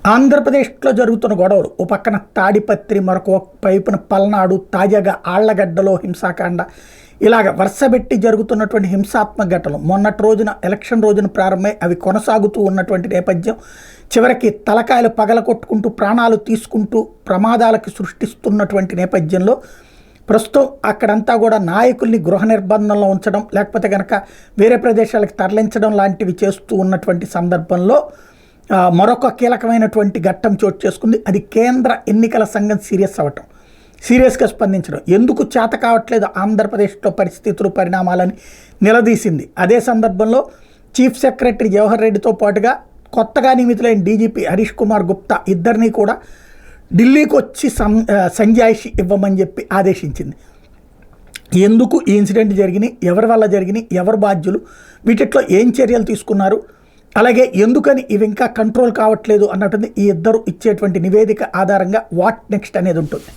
ఆంధ్రప్రదేశ్లో జరుగుతున్న గొడవలు ఓ పక్కన తాడిపత్రి, మరొక వైపున పల్నాడు, తాజాగా ఆళ్లగడ్డలో హింసాకాండ, ఇలాగ వరుసబెట్టి జరుగుతున్నటువంటి హింసాత్మక ఘటనలు మొన్నటి రోజున ఎలక్షన్ రోజున ప్రారంభమై అవి కొనసాగుతూ ఉన్నటువంటి నేపథ్యం, చివరికి తలకాయలు పగలగొట్టుకుంటూ ప్రాణాలు తీసుకుంటూ ప్రమాదాలకు సృష్టిస్తున్నటువంటి నేపథ్యంలో ప్రస్తుతం అక్కడంతా కూడా నాయకుల్ని గృహ నిర్బంధంలో ఉంచడం, లేకపోతే కనుక వేరే ప్రదేశాలకు తరలించడం లాంటివి చేస్తూ ఉన్నటువంటి సందర్భంలో మరొక కీలకమైనటువంటి ఘట్టం చోటు చేసుకుంది. అది కేంద్ర ఎన్నికల సంఘం సీరియస్గా స్పందించడం. ఎందుకు చేత కావట్లేదు ఆంధ్రప్రదేశ్లో పరిస్థితులు, పరిణామాలని నిలదీసింది. అదే సందర్భంలో చీఫ్ సెక్రటరీ జవహర్ రెడ్డితో పాటుగా కొత్తగా నియమితులైన డీజీపీ హరీష్ కుమార్ గుప్తా ఇద్దరినీ కూడా ఢిల్లీకి వచ్చి సంజాయిషి ఇవ్వమని చెప్పి ఆదేశించింది. ఎందుకు ఈ ఇన్సిడెంట్ జరిగినాయి, ఎవరి వల్ల జరిగినాయి, ఎవరు బాధ్యులు, వీటిలో ఏం చర్యలు తీసుకున్నారు, అలాగే ఎందుకని ఇవి ఇంకా కంట్రోల్ కావట్లేదు అన్నట్టుంది ఈ ఇద్దరు ఇచ్చేటువంటి నివేదిక ఆధారంగా వాట్ నెక్స్ట్ అనేది ఉంటుంది.